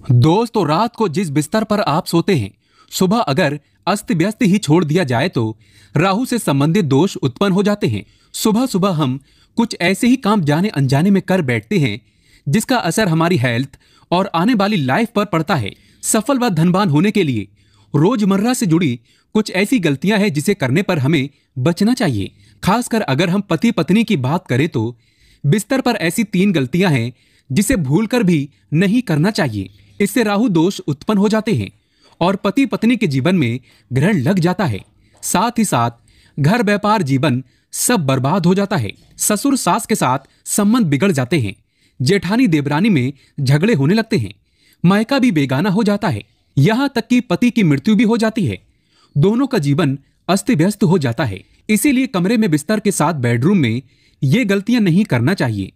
दोस्तों, रात को जिस बिस्तर पर आप सोते हैं, सुबह अगर अस्त व्यस्त ही छोड़ दिया जाए तो राहु से संबंधित दोष उत्पन्न हो जाते हैं। सुबह सुबह हम कुछ ऐसे ही काम जाने अनजाने में कर बैठते हैं जिसका असर हमारी हेल्थ और आने वाली लाइफ पर पड़ता है। सफल व धनवान होने के लिए रोजमर्रा से जुड़ी कुछ ऐसी गलतियां हैं जिसे करने पर हमें बचना चाहिए। खासकर अगर हम पति पत्नी की बात करें तो बिस्तर पर ऐसी 3 गलतियां हैं जिसे भूलकर भी नहीं करना चाहिए। इससे राहु दोष उत्पन्न हो जाते हैं और पति पत्नी के जीवन में ग्रहण लग जाता है। साथ ही साथ घर व्यापार जीवन सब बर्बाद हो जाता है। ससुर सास के साथ संबंध बिगड़ जाते हैं। जेठानी देवरानी में झगड़े होने लगते हैं। मायका भी बेगाना हो जाता है। यहाँ तक कि पति की मृत्यु भी हो जाती है। दोनों का जीवन अस्त व्यस्त हो जाता है। इसीलिए कमरे में बिस्तर के साथ बेडरूम में ये गलतियां नहीं करना चाहिए।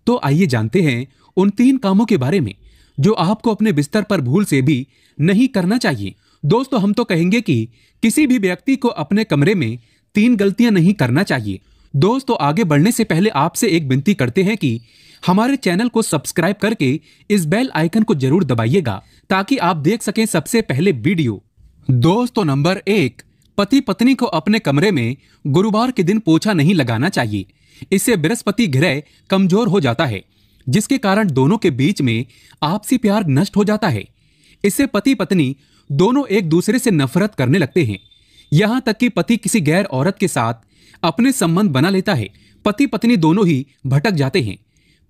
तो आइए जानते हैं उन 3 कामों के बारे में जो आपको अपने बिस्तर पर भूल से भी नहीं करना चाहिए। दोस्तों, हम तो कहेंगे कि किसी भी व्यक्ति को अपने कमरे में 3 गलतियां नहीं करना चाहिए। दोस्तों, आगे बढ़ने से पहले आपसे एक विनती करते हैं कि हमारे चैनल को सब्सक्राइब करके इस बेल आइकन को जरूर दबाइएगा ताकि आप देख सकें सबसे पहले वीडियो। दोस्तों, नंबर 1, पति पत्नी को अपने कमरे में गुरुवार के दिन पोछा नहीं लगाना चाहिए। इससे बृहस्पति ग्रह कमजोर हो जाता है जिसके कारण दोनों के बीच में आपसी प्यार नष्ट हो जाता है। इससे पति पत्नी दोनों एक दूसरे से नफरत करने लगते हैं। यहाँ तक कि पति किसी गैर औरत के साथ अपने संबंध बना लेता है। पति पत्नी दोनों ही भटक जाते हैं।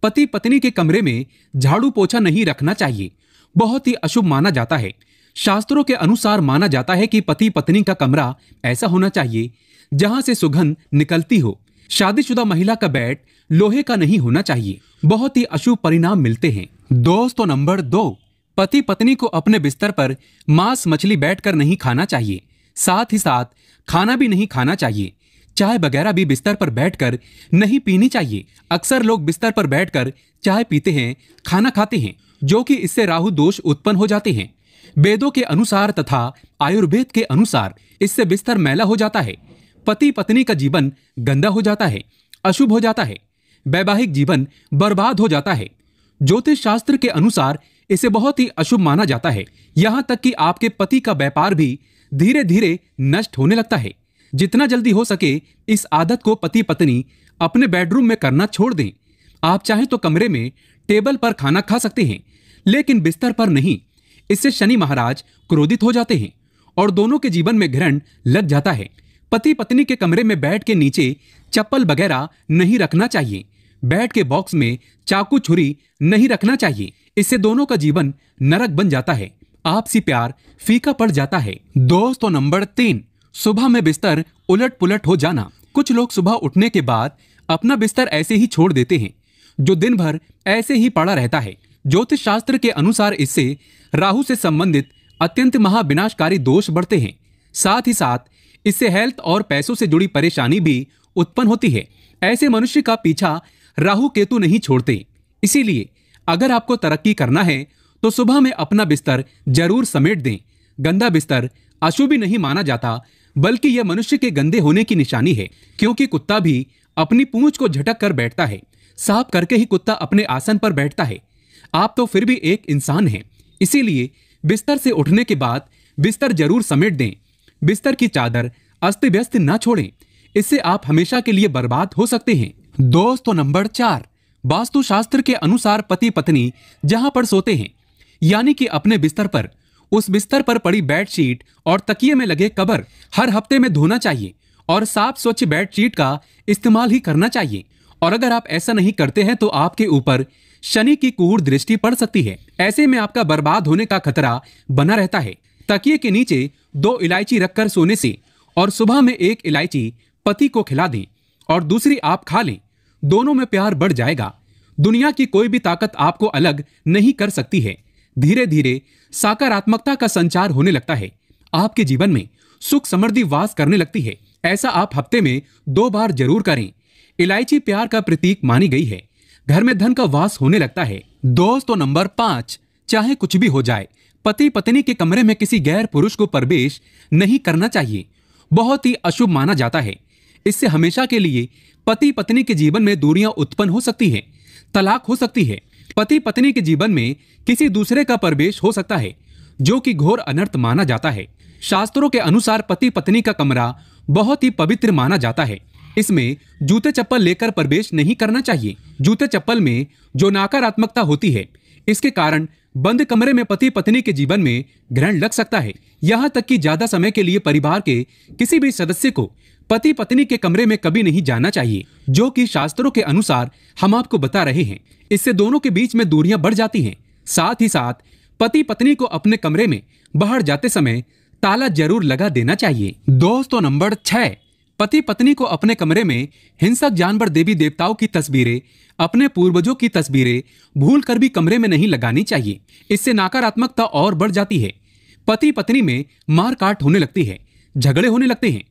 पति पत्नी के कमरे में झाड़ू पोछा नहीं रखना चाहिए। बहुत ही अशुभ माना जाता है। शास्त्रों के अनुसार माना जाता है कि पति पत्नी का कमरा ऐसा होना चाहिए जहां से सुगंध निकलती हो। शादीशुदा महिला का बेड लोहे का नहीं होना चाहिए। बहुत ही अशुभ परिणाम मिलते हैं। दोस्तों, नंबर 2, पति पत्नी को अपने बिस्तर पर मांस मछली बैठकर नहीं खाना चाहिए। साथ ही साथ खाना भी नहीं खाना चाहिए। चाय वगैरह भी बिस्तर पर बैठकर नहीं पीनी चाहिए। अक्सर लोग बिस्तर पर बैठकर चाय पीते हैं, खाना खाते हैं, जो कि इससे राहु दोष उत्पन्न हो जाते हैं। वेदों के अनुसार तथा आयुर्वेद के अनुसार इससे बिस्तर मैला हो जाता है। पति पत्नी का जीवन गंदा हो जाता है, अशुभ हो जाता है। वैवाहिक जीवन बर्बाद हो जाता है। ज्योतिष शास्त्र के अनुसार इसे बहुत ही अशुभ माना जाता है। यहाँ तक कि आपके पति का व्यापार भी धीरे धीरे नष्ट होने लगता है। जितना जल्दी हो सके इस आदत को पति पत्नी अपने बेडरूम में करना छोड़ दें। आप चाहें तो कमरे में टेबल पर खाना खा सकते हैं, लेकिन बिस्तर पर नहीं। इससे शनि महाराज क्रोधित हो जाते हैं और दोनों के जीवन में ग्रहण लग जाता है। पति पत्नी के कमरे में बेड के नीचे चप्पल वगैरह नहीं रखना चाहिए। बेड के बॉक्स में चाकू छुरी नहीं रखना चाहिए। इससे दोनों का जीवन नरक बन जाता है। आपसी प्यार फीका पड़ जाता है। दोस्तों, नंबर 3, सुबह में बिस्तर उलट पुलट हो जाना। कुछ लोग सुबह उठने के बाद अपना बिस्तर ऐसे ही छोड़ देते हैं जो दिन भर ऐसे ही पड़ा रहता है। ज्योतिष शास्त्र के अनुसार इससे राहु से संबंधित अत्यंत महाविनाशकारी दोष बढ़ते हैं। साथ ही साथ इससे हेल्थ और पैसों से जुड़ी परेशानी भी उत्पन्न होती है। ऐसे मनुष्य का पीछा राहु केतु नहीं छोड़ते। इसीलिए अगर आपको तरक्की करना है तो सुबह में अपना बिस्तर जरूर समेट दें। गंदा बिस्तर अशुभ ही नहीं माना जाता, बल्कि यह मनुष्य के गंदे होने की निशानी है। क्योंकि कुत्ता भी अपनी पूंछ को झटक कर बैठता है। साफ करके ही कुत्ता अपने आसन पर बैठता है। आप तो फिर भी एक इंसान हैं। इसीलिए बिस्तर से उठने के बाद बिस्तर जरूर समेट दें। बिस्तर की चादर अस्त व्यस्त न छोड़ें। इससे आप हमेशा के लिए बर्बाद हो सकते हैं। दोस्तों, नंबर 4, वास्तुशास्त्र के अनुसार पति पत्नी जहां पर सोते हैं, यानी कि अपने बिस्तर पर, उस बिस्तर पर पड़ी बेडशीट और तकिए में लगे कवर हर हफ्ते में धोना चाहिए और साफ स्वच्छ बेडशीट का इस्तेमाल ही करना चाहिए। और अगर आप ऐसा नहीं करते हैं तो आपके ऊपर शनि की कुहूर दृष्टि पड़ सकती है। ऐसे में आपका बर्बाद होने का खतरा बना रहता है। तकिए के नीचे 2 इलायची रखकर सोने से और सुबह में 1 इलायची पति को खिला दें और दूसरी आप खा लें। दोनों में प्यार बढ़ जाएगा। दुनिया की कोई भी ताकत आपको अलग नहीं कर सकती है। धीरे धीरे सकारात्मकता का संचार होने लगता है। आपके जीवन में सुख समृद्धि वास करने लगती है। ऐसा आप हफ्ते में 2 बार जरूर करें। इलायची प्यार का प्रतीक मानी गई है। घर में धन का वास होने लगता है। दोस्तों, नंबर 5, चाहे कुछ भी हो जाए, पति पत्नी के कमरे में किसी गैर पुरुष को प्रवेश नहीं करना चाहिए। बहुत ही अशुभ माना जाता है। इससे हमेशा के लिए पति पत्नी के जीवन में दूरियां उत्पन्न हो सकती है, तलाक हो सकती है। पति पत्नी के जीवन में किसी दूसरे का प्रवेश हो सकता है, जो कि घोर अनर्थ माना जाता है। शास्त्रों के अनुसार पति पत्नी का कमरा बहुत ही पवित्र माना जाता है। इसमें जूते चप्पल लेकर प्रवेश नहीं करना चाहिए। जूते चप्पल में जो नकारात्मकता होती है, इसके कारण बंद कमरे में पति पत्नी के जीवन में ग्रहण लग सकता है। यहाँ तक कि ज्यादा समय के लिए परिवार के किसी भी सदस्य को पति पत्नी के कमरे में कभी नहीं जाना चाहिए, जो कि शास्त्रों के अनुसार हम आपको बता रहे हैं। इससे दोनों के बीच में दूरियां बढ़ जाती हैं। साथ ही साथ पति पत्नी को अपने कमरे में बाहर जाते समय ताला जरूर लगा देना चाहिए। दोस्तों, नंबर 6, पति पत्नी को अपने कमरे में हिंसक जानवर, देवी देवताओं की तस्वीरें, अपने पूर्वजों की तस्वीरें भूल कर भी कमरे में नहीं लगानी चाहिए। इससे नकारात्मकता और बढ़ जाती है। पति पत्नी में मारकाट होने लगती है, झगड़े होने लगते हैं।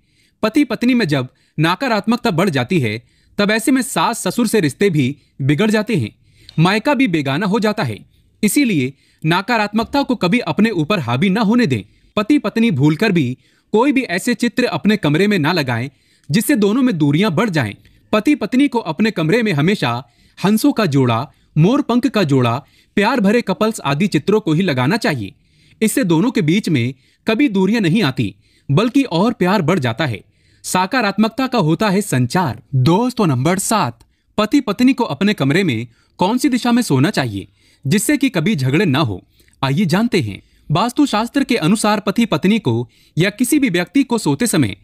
पति पत्नी में जब नकारात्मकता बढ़ जाती है, तब ऐसे में सास ससुर से रिश्ते भी बिगड़ जाते हैं, मायका भी बेगाना हो जाता है। इसीलिए नकारात्मकता को कभी अपने ऊपर हावी न होने दें। पति पत्नी भूलकर भी कोई भी ऐसे चित्र अपने कमरे में ना लगाएं जिससे दोनों में दूरियां बढ़ जाएं। पति पत्नी को अपने कमरे में हमेशा हंसों का जोड़ा, मोर पंख का जोड़ा, प्यार भरे कपल्स आदि चित्रों को ही लगाना चाहिए। इससे दोनों के बीच में कभी दूरियां नहीं आती, बल्कि और प्यार बढ़ जाता है। सकारात्मकता का होता है संचार। दोस्तों, नंबर 7, पति पत्नी को अपने कमरे में कौन सी दिशा में सोना चाहिए जिससे कि कभी झगड़े ना हो। आइए जानते हैं। वास्तुशास्त्र के अनुसार पति पत्नी को या किसी भी व्यक्ति को सोते समय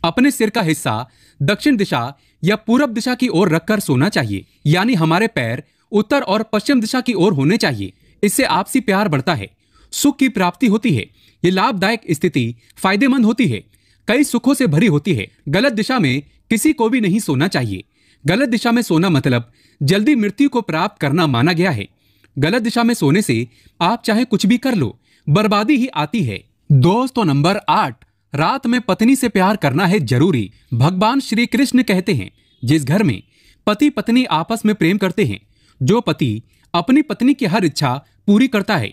अपने सिर का हिस्सा दक्षिण दिशा या पूरब दिशा की ओर रखकर सोना चाहिए। यानी हमारे पैर उत्तर और पश्चिम दिशा की ओर होने चाहिए। इससे आपसी प्यार बढ़ता है, सुख की प्राप्ति होती है। ये लाभदायक स्थिति फायदेमंद होती है, कई सुखों से भरी होती है। गलत दिशा में किसी को भी नहीं सोना चाहिए। गलत दिशा में सोना मतलब जल्दी मृत्यु को प्राप्त करना माना गया है। गलत दिशा में सोने से आप चाहे कुछ भी कर लो, बर्बादी ही आती है। दोस्तों, नंबर 8, रात में पत्नी से प्यार करना है जरूरी। भगवान श्री कृष्ण कहते हैं, जिस घर में पति पत्नी आपस में प्रेम करते हैं, जो पति अपनी पत्नी की हर इच्छा पूरी करता है,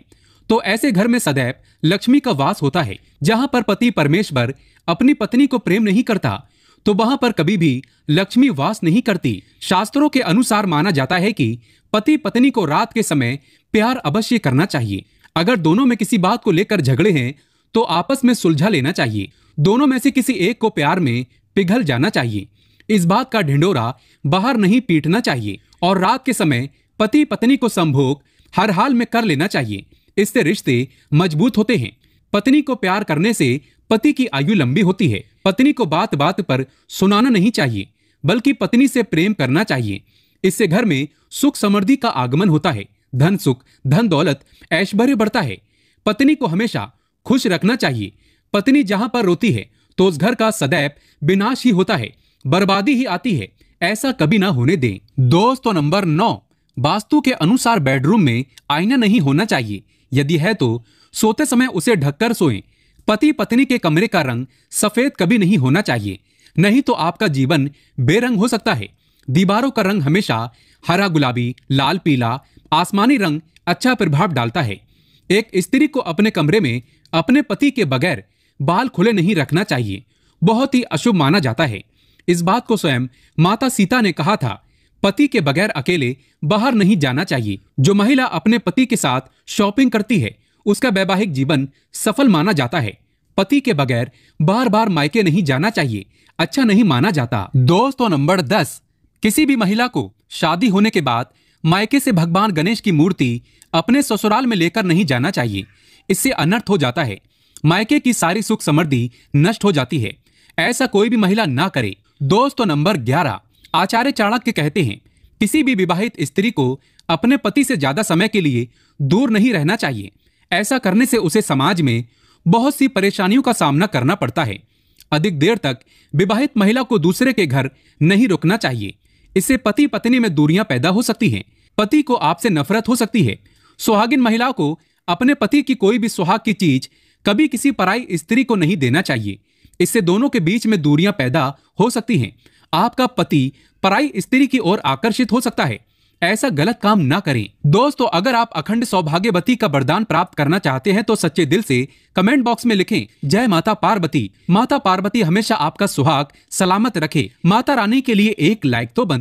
तो ऐसे घर में सदैव लक्ष्मी का वास होता है। जहां पर पति परमेश्वर अपनी पत्नी को प्रेम नहीं करता, तो वहां पर कभी भी लक्ष्मी वास नहीं करती। शास्त्रों के अनुसार माना जाता है कि पति पत्नी को रात के समय प्यार अवश्य करना चाहिए। अगर दोनों में किसी बात को लेकर झगड़े हैं, तो आपस में सुलझा लेना चाहिए। दोनों में से किसी एक को प्यार में पिघल जाना चाहिए। इस बात का ढिंडोरा बाहर नहीं पीटना चाहिए और रात के समय पति पत्नी को संभोग हर हाल में कर लेना चाहिए। इससे रिश्ते मजबूत होते हैं। पत्नी को प्यार करने से पति की आयु लंबी होती है। पत्नी को बात बात पर सुनाना नहीं चाहिए, बल्कि पत्नी से प्रेम करना चाहिए। इससे घर में सुख समृद्धि का आगमन होता है। धन सुख, धन दौलत, ऐश्वर्य बढ़ता है। पत्नी को हमेशा खुश रखना चाहिए। पत्नी जहां पर रोती है, तो उस घर का सदैव विनाश ही होता है, बर्बादी ही आती है। ऐसा कभी ना होने दें। दोस्तों, नंबर 9, वास्तु के अनुसार बेडरूम में आईना नहीं होना चाहिए। यदि है तो सोते समय उसे ढककर सोएं। पति पत्नी के कमरे का रंग सफेद कभी नहीं होना चाहिए, नहीं तो आपका जीवन बेरंग हो सकता है। दीवारों का रंग हमेशा हरा, गुलाबी, लाल, पीला, आसमानी रंग अच्छा प्रभाव डालता है। एक स्त्री को अपने कमरे में अपने पति के बगैर बाल खुले नहीं रखना चाहिए, बहुत ही अशुभ माना जाता है। इस बात को स्वयं माता सीता ने कहा था, पति के बगैर अकेले बाहर नहीं जाना चाहिए। जो महिला अपने पति के साथ शॉपिंग करती है, उसका वैवाहिक जीवन सफल माना जाता है। पति के बगैर बार बार मायके नहीं जाना चाहिए, अच्छा नहीं माना जाता। दोस्तों, नंबर 10, किसी भी महिला को शादी होने के बाद मायके से भगवान गणेश की मूर्ति अपने ससुराल में लेकर नहीं जाना चाहिए। इससे अनर्थ हो जाता है, मायके की सारी सुख समृद्धि नष्ट हो जाती है। ऐसा कोई भी महिला ना करे। दोस्तों, नंबर 11, आचार्य चाणक्य कहते हैं, किसी भी विवाहित स्त्री को अपने पति से ज्यादा समय के लिए दूर नहीं रहना चाहिए। ऐसा करने से उसे समाज में बहुत सी परेशानियों का सामना करना पड़ता है। अधिक देर तक विवाहित महिला को दूसरे के घर नहीं रुकना चाहिए। इससे पति पत्नी में दूरियां पैदा हो सकती हैं। पति को आपसे नफरत हो सकती है। सुहागिन महिला को अपने पति की कोई भी सुहाग की चीज कभी किसी पराई स्त्री को नहीं देना चाहिए। इससे दोनों के बीच में दूरियां पैदा हो सकती हैं। आपका पति पराई स्त्री की ओर आकर्षित हो सकता है। ऐसा गलत काम ना करें। दोस्तों, अगर आप अखंड सौभाग्यवती का वरदान प्राप्त करना चाहते हैं, तो सच्चे दिल से कमेंट बॉक्स में लिखें, जय माता पार्वती। माता पार्वती हमेशा आपका सुहाग सलामत रखे। माता रानी के लिए एक लाइक तो बन